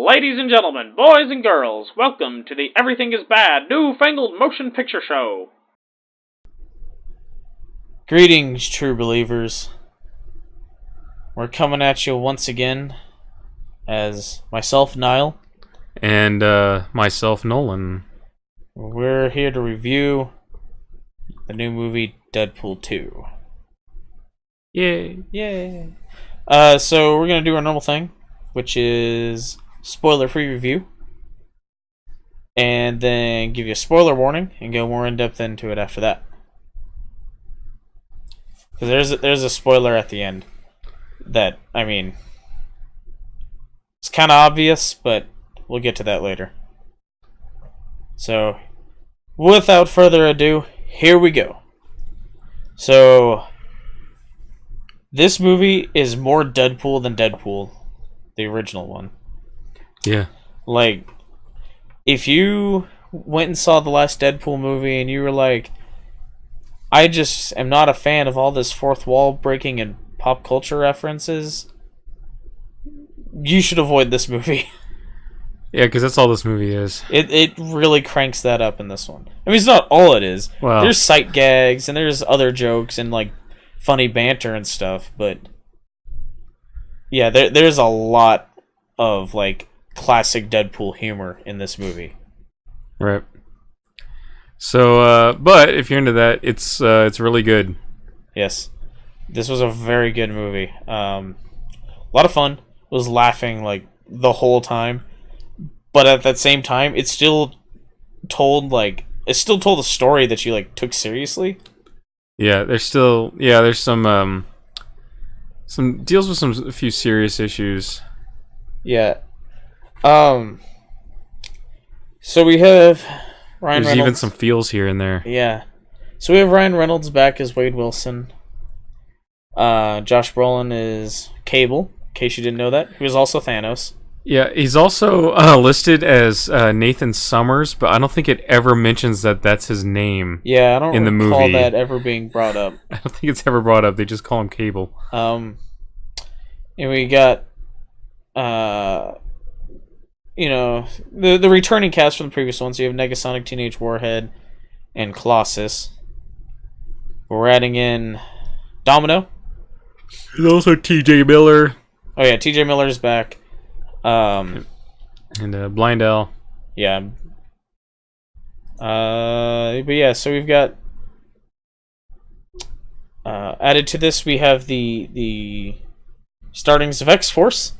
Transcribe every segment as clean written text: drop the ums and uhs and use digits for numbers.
Ladies and gentlemen, boys and girls, welcome to the Everything is Bad New Fangled Motion Picture Show. Greetings, true believers. We're coming at you once again as myself, Niall. And myself, Nolan. We're here to review the new movie Deadpool 2. Yay. Yay! So we're going to do our normal thing, which is spoiler-free review. And then give you a spoiler warning and go more in-depth into it after that. Because there's a spoiler at the end that, I mean, it's kind of obvious, but we'll get to that later. So, without further ado, here we go. So, this movie is more Deadpool than Deadpool, the original one. Yeah. Like, if you went and saw the last Deadpool movie and you were like, I just am not a fan of all this fourth wall breaking and pop culture references, you should avoid this movie. Yeah, because that's all this movie is. It really cranks that up in this one. I mean, it's not all it is. Well, there's sight gags and there's other jokes and like funny banter and stuff, but yeah, there's a lot of like classic Deadpool humor in this movie. right. So, but if you're into that, it's really good. Yes, this was a very good movie. A lot of fun. Was laughing like the whole time, but at that same time, it still told a story that you like took seriously. Yeah, there's some deals with a few serious issues. Yeah. So we have Ryan There's Reynolds. even some feels here and there. Yeah. So we have Ryan Reynolds back as Wade Wilson. Josh Brolin is Cable, in case you didn't know that. He was also Thanos. Yeah, he's also listed as Nathan Summers, but I don't think it ever mentions that that's his name. Yeah, I don't in the recall movie. that ever being brought up. I don't think it's ever brought up. They just call him Cable. And we got, the returning cast from the previous ones. So you have Negasonic Teenage Warhead and Colossus. We're adding in Domino. There's also T.J. Miller. Oh yeah, T.J. Miller's back. And Blind L. Yeah. But yeah, so we've got added to this. We have the startings of X-Force.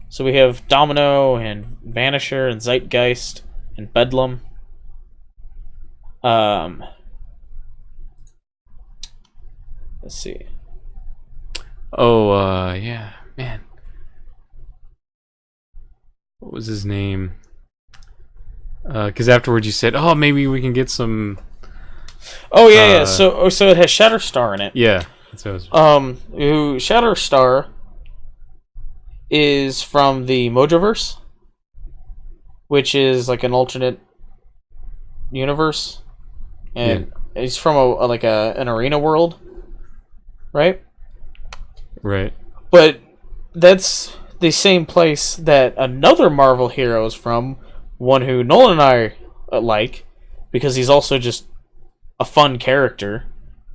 So we have Domino and Vanisher and Zeitgeist and Bedlam. Let's see. Oh, yeah, man. What was his name? Because afterwards you said, "Oh, maybe we can get some." Oh yeah. So it has Shatterstar in it. Yeah. That's what I was... Who Shatterstar is from the Mojoverse, which is like an alternate universe, and he's from an arena world, right? Right. But that's the same place that another Marvel hero is from, one who Nolan and I like, because he's also just a fun character,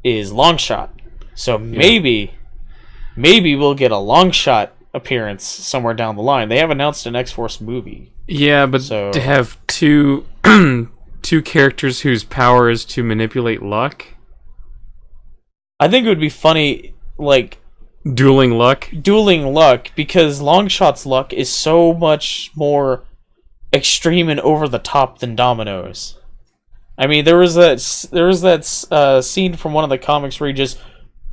is Longshot. So maybe we'll get a Longshot appearance somewhere down the line. They have announced an X-Force movie. Yeah, but to have two characters whose power is to manipulate luck. I think it would be funny, like Dueling luck, because Longshot's luck is so much more extreme and over the top than Domino's. I mean, there was that scene from one of the comics where he just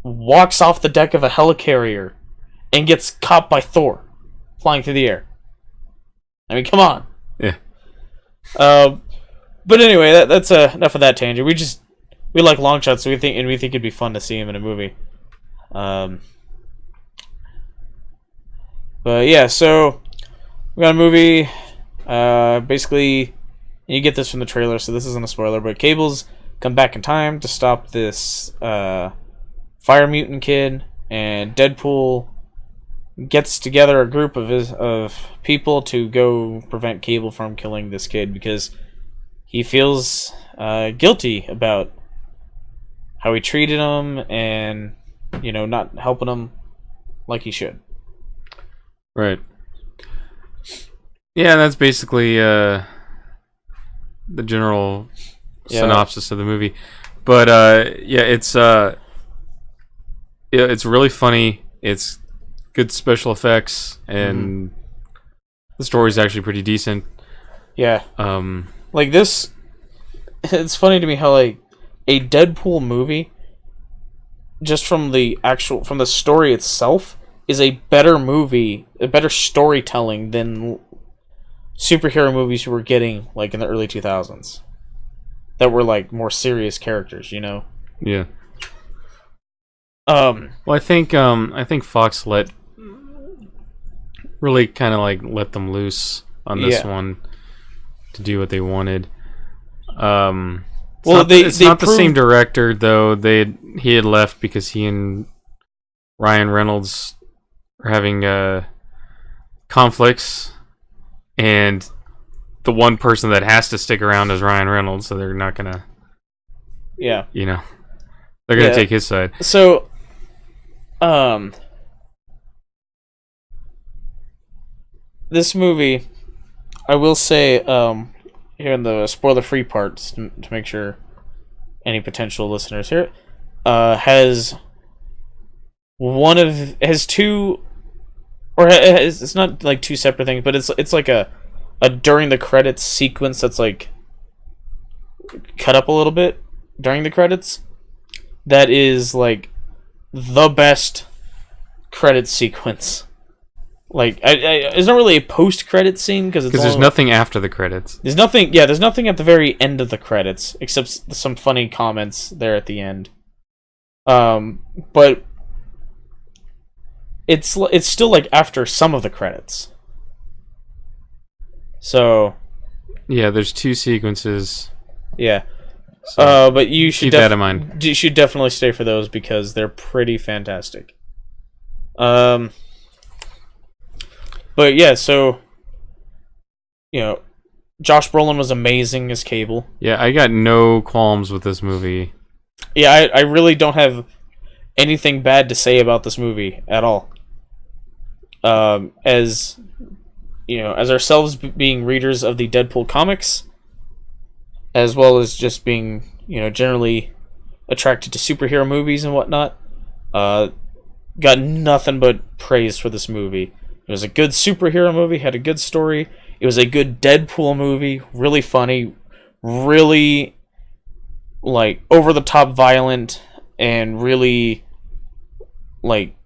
walks off the deck of a helicarrier and gets caught by Thor flying through the air. I mean, come on. Yeah. But anyway, that's enough of that tangent. We like Longshot, so we think it'd be fun to see him in a movie. But yeah, so we got a movie. Basically, you get this from the trailer, so this isn't a spoiler. But Cable's come back in time to stop this fire mutant kid, and Deadpool gets together a group of people to go prevent Cable from killing this kid because he feels guilty about how he treated him and, not helping him like he should. Right. Yeah, that's basically the general synopsis of the movie. But it's really funny. It's good special effects, and the story's actually pretty decent. Yeah. Like this, it's funny to me how like a Deadpool movie, just from the story itself, is a better movie, a better storytelling than superhero movies you were getting like in the early 2000s that were like more serious characters, Yeah. Well, I think Fox really kind of like let them loose on this one to do what they wanted. It's not the same director though. He had left because he and Ryan Reynolds are having conflicts, and the one person that has to stick around is Ryan Reynolds, so they're not gonna. Yeah. They're gonna take his side. So, this movie, I will say, here in the spoiler-free parts, to make sure any potential listeners hear it, has two, or it's not like two separate things, but it's like a during the credits sequence that's like cut up a little bit during the credits. That is like the best credit sequence. Like, it's not really a post-credit scene because there's nothing after the credits. There's nothing. Yeah, there's nothing at the very end of the credits except some funny comments there at the end. But it's still like after some of the credits. So. Yeah, there's two sequences. Yeah. So but you should keep that in mind. You should definitely stay for those because they're pretty fantastic. But yeah, so Josh Brolin was amazing as Cable. Yeah, I got no qualms with this movie. Yeah, I really don't have anything bad to say about this movie at all. As ourselves being readers of the Deadpool comics, as well as just being generally attracted to superhero movies and whatnot, got nothing but praise for this movie. It was a good superhero movie, had a good story. It was a good Deadpool movie, really funny, really like over the top violent, and really like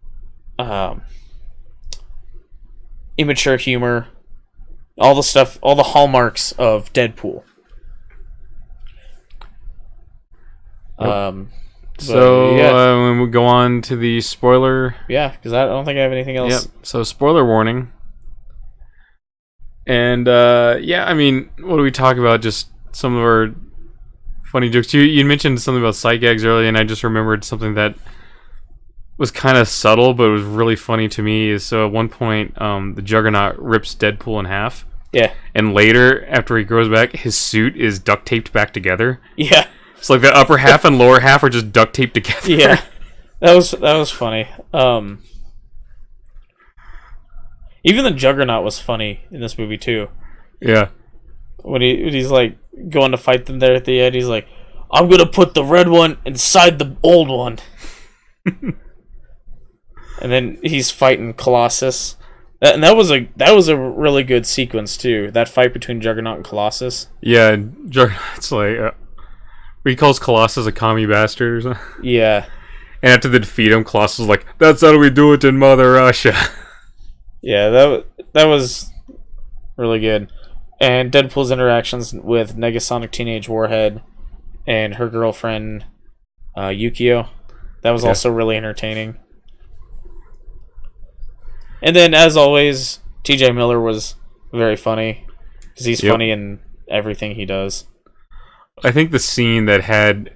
immature humor. All the stuff, all the hallmarks of Deadpool. Yep. When we go on to the spoiler... Yeah, because I don't think I have anything else. Yep, so spoiler warning. And, what do we talk about? Just some of our funny jokes. You mentioned something about sight gags earlier, and I just remembered something that was kind of subtle, but it was really funny to me. So at one point, the Juggernaut rips Deadpool in half. Yeah. And later, after he grows back, his suit is duct taped back together. Yeah. It's like the upper half and lower half are just duct taped together. Yeah, that was funny. Even the Juggernaut was funny in this movie too. Yeah. When he's like going to fight them there at the end, he's like, "I'm gonna put the red one inside the old one," and then he's fighting Colossus. And that was a really good sequence too. That fight between Juggernaut and Colossus. Yeah, Juggernaut's like. He calls Colossus a commie bastard or something. Yeah. And after they defeat him, Colossus is like, "That's how we do it in Mother Russia." Yeah, that was really good. And Deadpool's interactions with Negasonic Teenage Warhead and her girlfriend, Yukio, that was also really entertaining. And then, as always, TJ Miller was very funny. Because he's funny in everything he does. I think the scene that had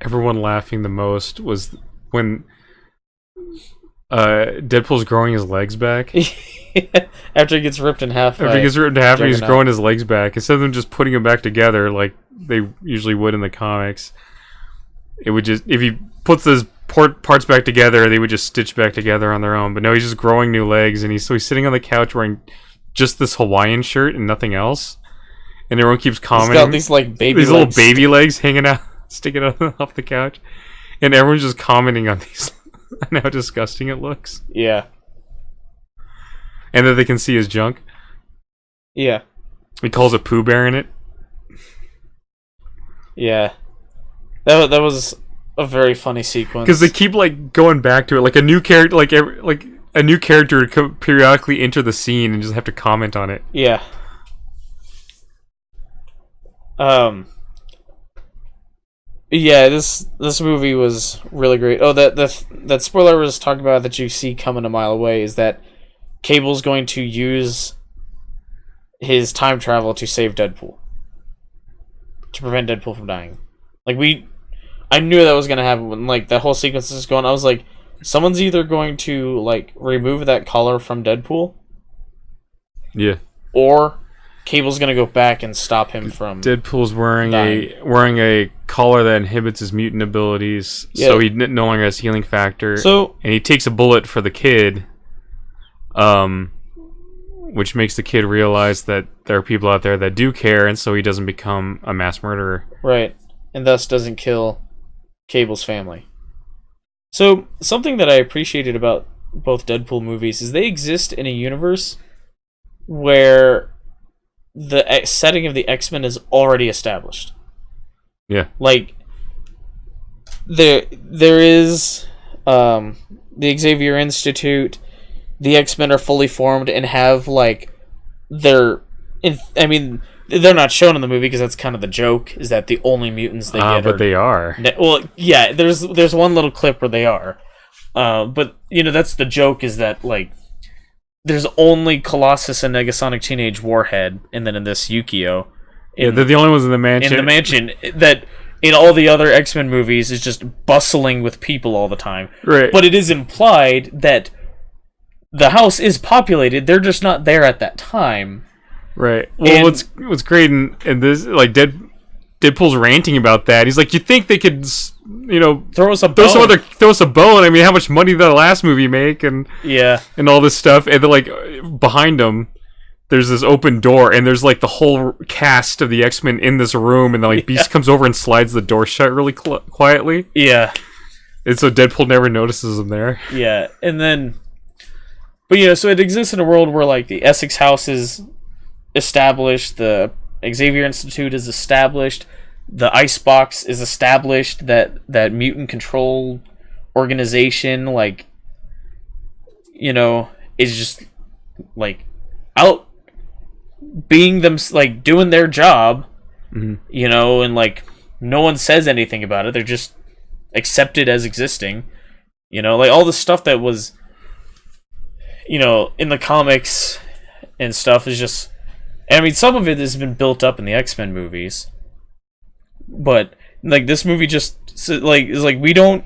everyone laughing the most was when Deadpool's growing his legs back. After he gets ripped in half. After he gets ripped in half, he's Juggernaut. growing his legs back. Instead of them just putting them back together like they usually would in the comics, it would just, if he puts his parts back together, they would just stitch back together on their own. But no, he's just growing new legs, and he's sitting on the couch wearing just this Hawaiian shirt and nothing else. And everyone keeps commenting. He's got these like baby these legs. little baby legs hanging out, sticking out off the couch, and everyone's just commenting on these, on how disgusting it looks, Yeah. and that they can see his junk. Yeah. He calls a Pooh Bear in it. Yeah. That was a very funny sequence. Because they keep like going back to it, like a new character, like a new character would periodically enter the scene and just have to comment on it. Yeah. Yeah, this movie was really great. Oh, that spoiler I was talking about that you see coming a mile away is that Cable's going to use his time travel to save Deadpool. To prevent Deadpool from dying. Like, I knew that was going to happen when, like, that whole sequence is going. I was like, someone's either going to, like, remove that collar from Deadpool. Yeah. Or Cable's going to go back and stop him from Deadpool's wearing dying. a collar that inhibits his mutant abilities, so he no longer has healing factor. So, and he takes a bullet for the kid, which makes the kid realize that there are people out there that do care, and so he doesn't become a mass murderer. right. And thus doesn't kill Cable's family. So, something that I appreciated about both Deadpool movies is they exist in a universe where the setting of the X-Men is already established. Yeah. Like, there is the Xavier Institute, the X-Men are fully formed and have, like, they're not shown in the movie because that's kind of the joke, is that the only mutants they get but they are. Well, yeah, there's one little clip where they are. But, you know, that's the joke, is that, like, there's only Colossus and Negasonic Teenage Warhead, and then in this Yukio. Yeah, they're the only ones in the mansion. In the mansion, that in all the other X-Men movies is just bustling with people all the time. Right. But it is implied that the house is populated, they're just not there at that time. Right. Well, what's great in this, like, Deadpool's ranting about that. He's like, you think they could, you know, Throw us a bone. I mean, how much money did the last movie make, and all this stuff. And then, like, behind him, there's this open door, and there's, like, the whole cast of the X-Men in this room, and then, like, Beast comes over and slides the door shut really quietly. Yeah. And so Deadpool never notices them there. Yeah, and then, but you know, so it exists in a world where, like, the Essex House is established, the Xavier Institute is established, the Icebox is established, that mutant control organization, like, you know, is just, like, out being them, like, doing their job, you know, and, like, no one says anything about it. They're just accepted as existing, you know, like, all the stuff that was, you know, in the comics and stuff is just, I mean, some of it has been built up in the X-Men movies, but, like, this movie just, like, is like, we don't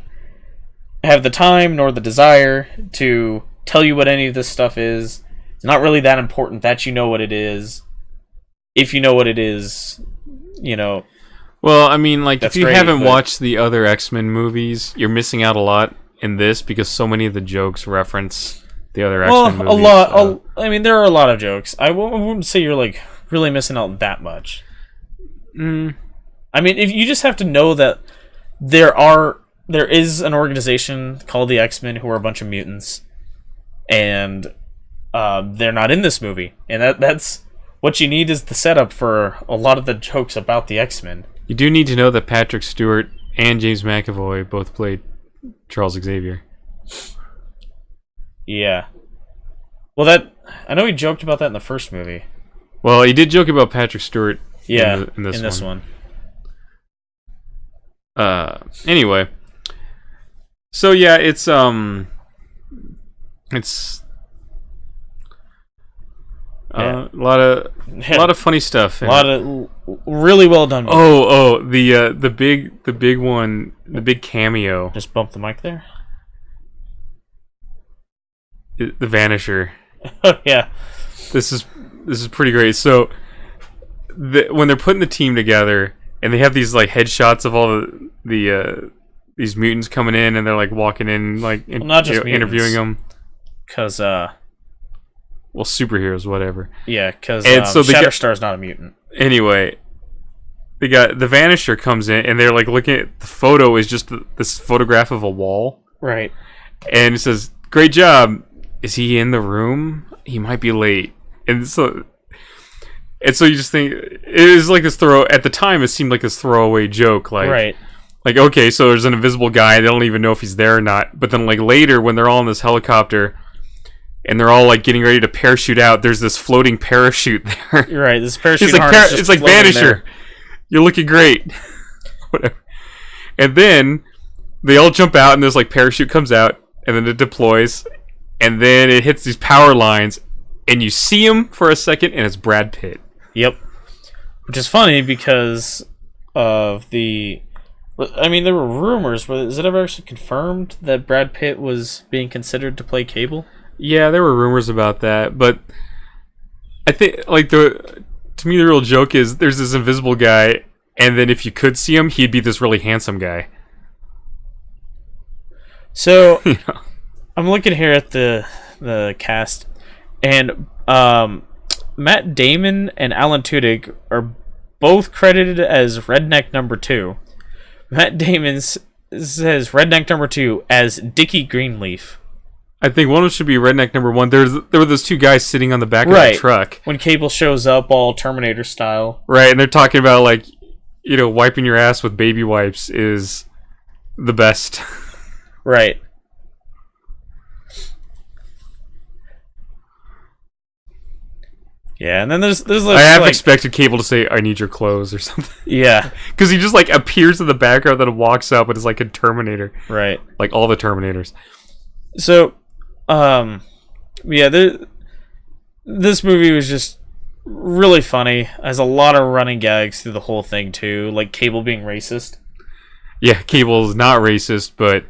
have the time nor the desire to tell you what any of this stuff is. It's not really that important that you know what it is. If you know what it is, you know. Well, I mean, like, if you great, haven't but watched the other X-Men movies, you're missing out a lot in this, because so many of the jokes reference the other X-Men movies. A lot. I mean, there are a lot of jokes. I wouldn't say you're, like, really missing out that much. I mean, if you just have to know that there is an organization called the X-Men who are a bunch of mutants, and they're not in this movie, and that's what you need is the setup for a lot of the jokes about the X-Men. You do need to know that Patrick Stewart and James McAvoy both played Charles Xavier. Yeah. Well, I know he joked about that in the first movie. Well, he did joke about Patrick Stewart. Yeah, in this one. Anyway, so yeah, it's a lot of funny stuff. A lot of really well done. The big one, the big cameo. Just bump the mic there. the Vanisher. Oh yeah. This is pretty great. So when they're putting the team together and they have these like headshots of all these mutants coming in, and they're like walking in, like not just interviewing them. Because superheroes, whatever. Yeah, because so Shatterstar's not a mutant. Anyway, they got the Vanisher comes in, and they're like looking at the photo is just this photograph of a wall, right? And it says, "Great job." Is he in the room? He might be late, and so you just think it is like this at the time it seemed like this throwaway joke, like right. Like, okay, so there's an invisible guy, they don't even know if he's there or not. But then like later when they're all in this helicopter and they're all like getting ready to parachute out, there's this floating parachute there. You're right, this parachute it's like harness just it's like floating Vanisher. there. You're looking great. Whatever. And then they all jump out and this like parachute comes out and then it deploys and then it hits these power lines and you see him for a second and it's Brad Pitt. Yep. Which is funny because of I mean, there were rumors, but is it ever actually confirmed that Brad Pitt was being considered to play Cable? Yeah, there were rumors about that, but I think like to me the real joke is there's this invisible guy, and then if you could see him, he'd be this really handsome guy. So I'm looking here at the cast, and Matt Damon and Alan Tudyk are both credited as Redneck Number 2. Matt Damon says Redneck Number 2 as Dickie Greenleaf. I think one of them should be Redneck Number 1. There were those two guys sitting on the back of the truck. When Cable shows up all Terminator style. Right, and they're talking about like, wiping your ass with baby wipes is the best. Right. Yeah, and then there's I have expected Cable to say, "I need your clothes" or something. Yeah, because he just like appears in the background, then walks up, and is like a Terminator. Right. Like all the Terminators. So, yeah, this movie was just really funny. Has a lot of running gags through the whole thing too, like Cable being racist. Yeah, Cable's not racist, but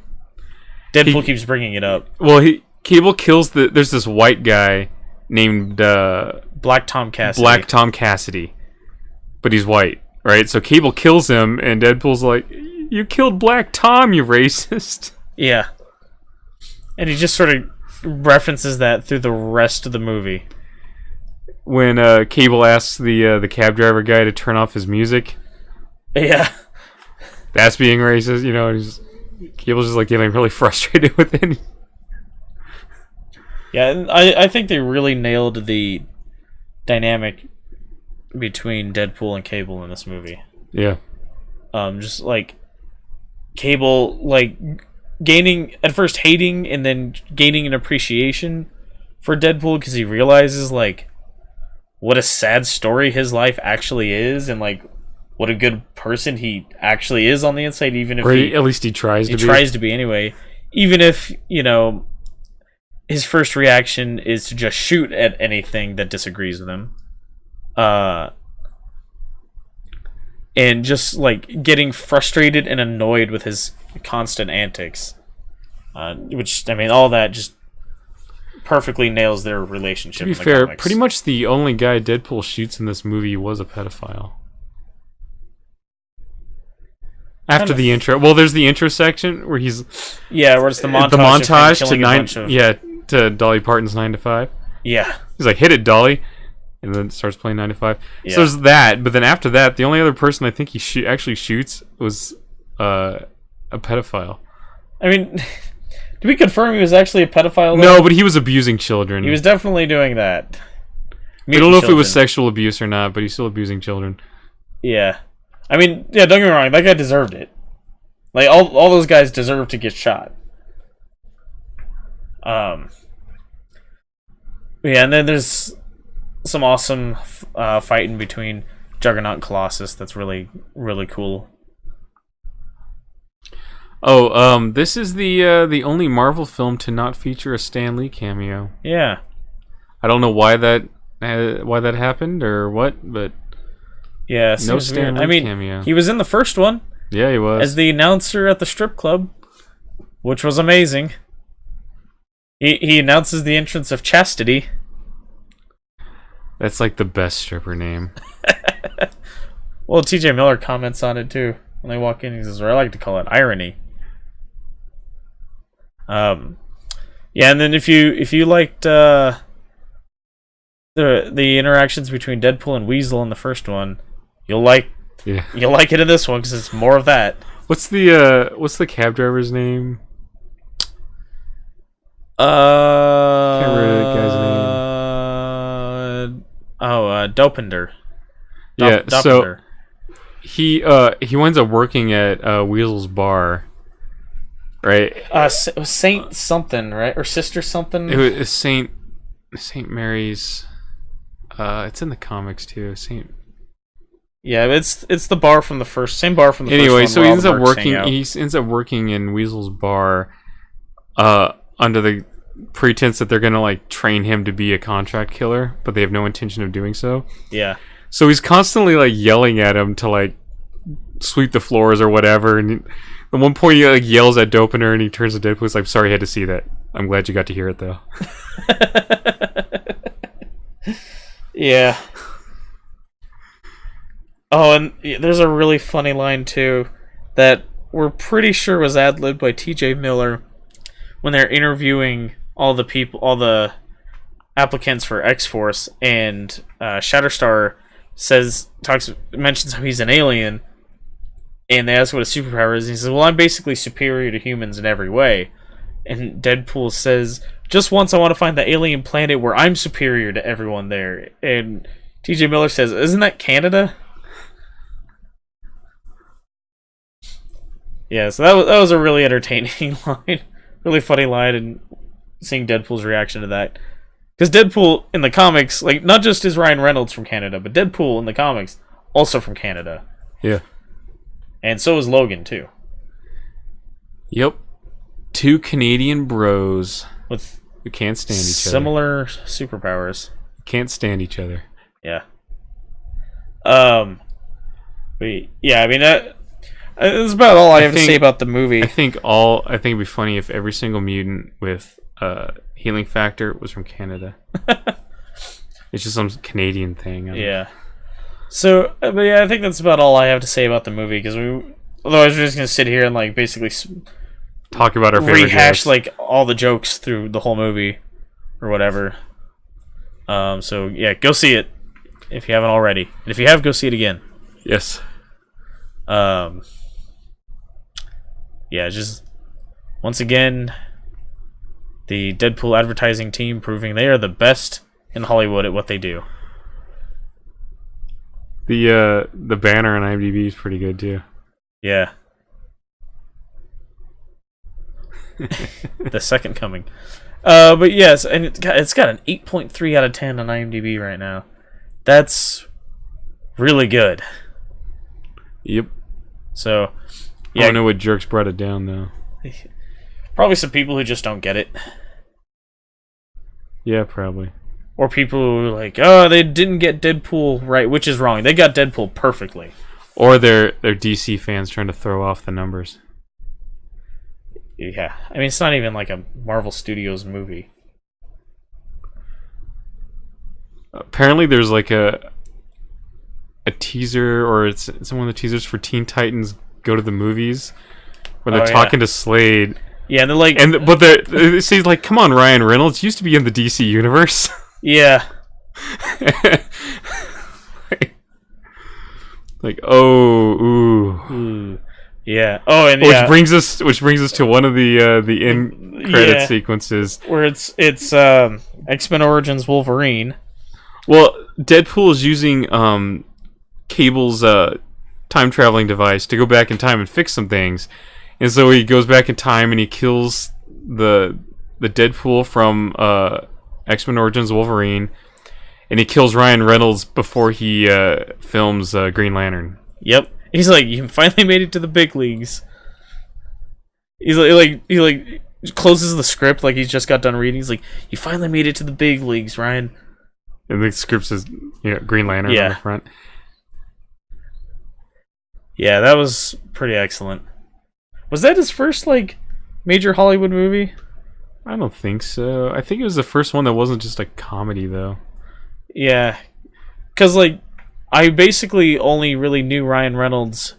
Deadpool keeps bringing it up. Well, Cable kills there's this white guy named Black Tom Cassidy. Black Tom Cassidy, but he's white, right? So Cable kills him, and Deadpool's like, "You killed Black Tom, you racist." Yeah, and he just sort of references that through the rest of the movie. When Cable asks the cab driver guy to turn off his music, yeah, that's being racist. Cable's just like getting really frustrated with it. Yeah, and I think they really nailed the dynamic between Deadpool and Cable in this movie. Yeah. Just like Cable, like gaining at first hating and then gaining an appreciation for Deadpool because he realizes like what a sad story his life actually is, and like what a good person he actually is on the inside, even if at least he tries to be. He tries to be anyway, even if his first reaction is to just shoot at anything that disagrees with him. And just like getting frustrated and annoyed with his constant antics. Which, I mean, all that just perfectly nails their relationship. To be fair, pretty much the only guy Deadpool shoots in this movie was a pedophile. After the intro. Well, there's the intro section where he's... Yeah, where it's the montage. The montage to Dolly Parton's 9 to 5. Yeah. He's like, "Hit it, Dolly." And then starts playing 9 to 5. Yeah. So there's that, but then after that, the only other person I think he actually shoots was a pedophile. I mean, did we confirm he was actually a pedophile? No, but he was abusing children. He was definitely doing that. I don't know if it was sexual abuse or not, but he's still abusing children. Yeah. I mean, yeah, don't get me wrong, that guy deserved it. Like, all those guys deserve to get shot. Yeah, and then there's some awesome fighting between Juggernaut and Colossus that's really, really cool. Oh, this is the only Marvel film to not feature a Stan Lee cameo. Yeah. I don't know why that happened or what, but yeah, no Stan Lee cameo. He was in the first one. Yeah, he was. As the announcer at the strip club, which was amazing. He announces the entrance of Chastity. That's like the best stripper name. Well, T.J. Miller comments on it too when they walk in. He says, "Or I like to call it irony." Yeah, and then if you liked the interactions between Deadpool and Weasel in the first one, you'll like it in this one because it's more of that. What's the cab driver's name? Can't remember the guy's name. Dopinder. Yeah, Dopinder. So he winds up working at Weasel's bar, right? It was Saint something, right? Or Sister something? It was Saint Mary's. It's in the comics too. Yeah, it's the bar from the first, same bar from the anyway, first one. so he ends up working. He ends up working in Weasel's bar, under the pretense that they're gonna like train him to be a contract killer, but they have no intention of doing so. Yeah. So he's constantly like yelling at him to like sweep the floors or whatever. And at one point he like yells at Dopener and he turns to Deadpool. He's like, "Sorry, I had to see that. I'm glad you got to hear it though." Yeah. Oh, and there's a really funny line too that we're pretty sure was ad-libbed by T.J. Miller when they're interviewing all the applicants for X-Force, and Shatterstar mentions how he's an alien, and they ask what his superpower is, and he says, "Well, I'm basically superior to humans in every way." And Deadpool says, "Just once I want to find the alien planet where I'm superior to everyone there." And T.J. Miller says, "Isn't that Canada?" Yeah, so that was a really entertaining line. Really funny line, and seeing Deadpool's reaction to that. Because Deadpool in the comics, like, not just is Ryan Reynolds from Canada, but Deadpool in the comics, also from Canada. Yeah. And so is Logan, too. Yep. Two Canadian bros With who can't stand each other. similar superpowers. Can't stand each other. Yeah. But yeah, I mean, that's about all I have to say about the movie. I think it'd be funny if every single mutant with healing factor was from Canada. It's just some Canadian thing. Yeah. So, but yeah, I think that's about all I have to say about the movie, because otherwise we're just gonna sit here and like basically talk about our favorite rehash jokes. like all the jokes through the whole movie or whatever. So yeah, go see it if you haven't already, and if you have, go see it again. Yes. Yeah, just once again, the Deadpool advertising team proving they are the best in Hollywood at what they do. The banner on IMDb is pretty good too. Yeah. The Second Coming. But yes, and it's got an 8.3 out of 10 on IMDb right now. That's really good. Yep. So, yeah. I don't know what jerks brought it down though. Probably some people who just don't get it. Yeah, probably. Or people who are like, oh, they didn't get Deadpool right, which is wrong. They got Deadpool perfectly. Or they're DC fans trying to throw off the numbers. Yeah. I mean, it's not even like a Marvel Studios movie. Apparently there's like a teaser, or it's one of the teasers for Teen Titans Go to the Movies, where they're talking to Slade. Yeah, and they're like, but they say like, "Come on, Ryan Reynolds used to be in the DC universe." Yeah. Like, oh, ooh. Yeah. Oh, and which brings us to one of the end credit sequences where it's X-Men Origins Wolverine. Well, Deadpool is using Cable's time traveling device to go back in time and fix some things, and so he goes back in time and he kills the Deadpool from X-Men Origins Wolverine, and he kills Ryan Reynolds before he films Green Lantern. Yep. He's like, you finally made it to the big leagues. He closes the script like he's just got done reading. He's like, you finally made it to the big leagues, Ryan. And the script says, Green Lantern on the front. Yeah, that was pretty excellent. Was that his first major Hollywood movie? I don't think so. I think it was the first one that wasn't just a comedy, though. Yeah, because like I basically only really knew Ryan Reynolds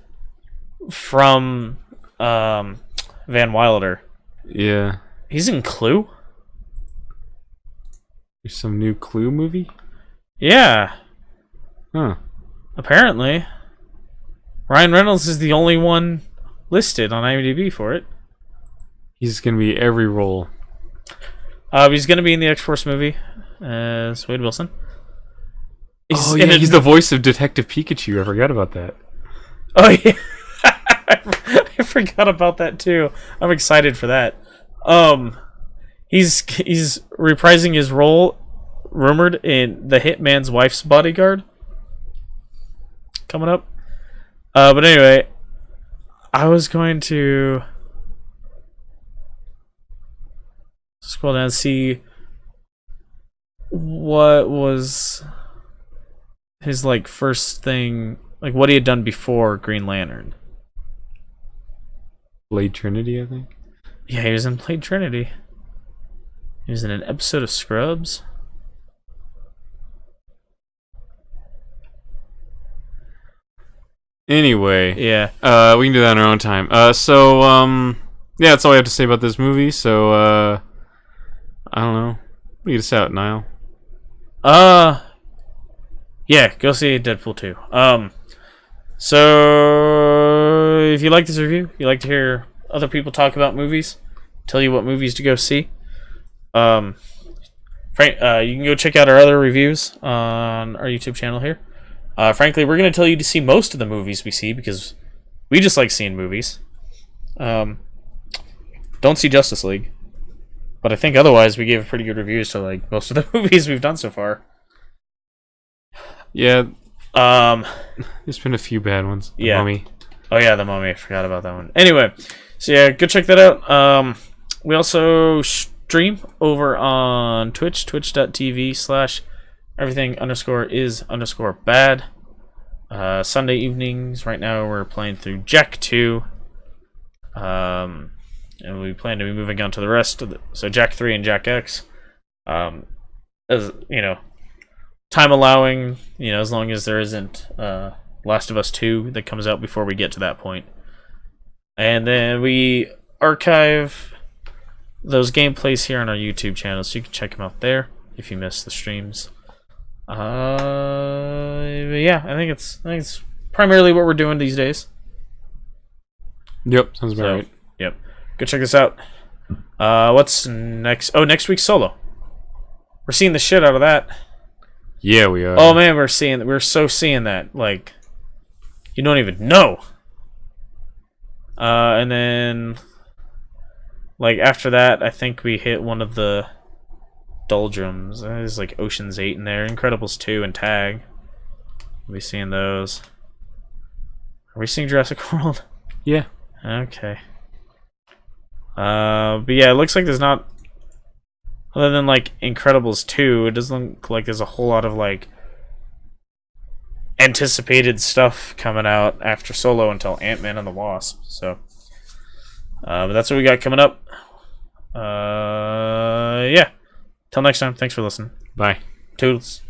from Van Wilder. Yeah. He's in Clue. There's some new Clue movie? Yeah, Huh. apparently Ryan Reynolds is the only one listed on IMDb for it. He's gonna be every role. He's going to be in the X-Force movie as Wade Wilson. He's the voice of Detective Pikachu. I forgot about that. Oh yeah, I forgot about that too. I'm excited for that. He's reprising his role, rumored, in The Hitman's Wife's Bodyguard. Coming up. But anyway, I was going to scroll down and see what was his like first thing, like what he had done before Green Lantern. Blade Trinity, I think. Yeah, he was in Blade Trinity. He was in an episode of Scrubs. Anyway, Yeah. we can do that in our own time. Yeah, that's all I have to say about this movie. So, I don't know. Lead us out, Niall. Yeah, go see Deadpool 2. So if you like this review, you like to hear other people talk about movies, tell you what movies to go see. You can go check out our other reviews on our YouTube channel here. Frankly, we're going to tell you to see most of the movies we see because we just like seeing movies. Don't see Justice League, but I think otherwise we gave pretty good reviews to like most of the movies we've done so far. Yeah, Um, there's been a few bad ones. The Yeah. Mummy. Oh yeah, The Mummy. I forgot about that one. Anyway, so yeah, go check that out. We also stream over on Twitch, twitch.tv/everything_is_bad. Sunday evenings. Right now we're playing through Jack 2. And we plan to be moving on to the rest of so Jack 3 and Jack X. As you know, time allowing, as long as there isn't Last of Us 2 that comes out before we get to that point. And then we archive those gameplays here on our YouTube channel, so you can check them out there if you miss the streams. But yeah, I think it's primarily what we're doing these days. Yep, sounds about right. Yep. Go check this out. What's next? Oh, next week's Solo. We're seeing the shit out of that. Yeah, we are. Oh man, we're so seeing that. Like, you don't even know. And then, like after that, I think we hit one of the doldrums. There's like Ocean's 8 in there, Incredibles 2, and Tag. We'll be seeing those. Are we seeing Jurassic World? Yeah. Okay. But yeah, it looks like there's not, other than like Incredibles 2, it doesn't look like there's a whole lot of like anticipated stuff coming out after Solo until Ant-Man and the Wasp. So, but that's what we got coming up. Yeah. Till next time, thanks for listening. Bye. Toodles.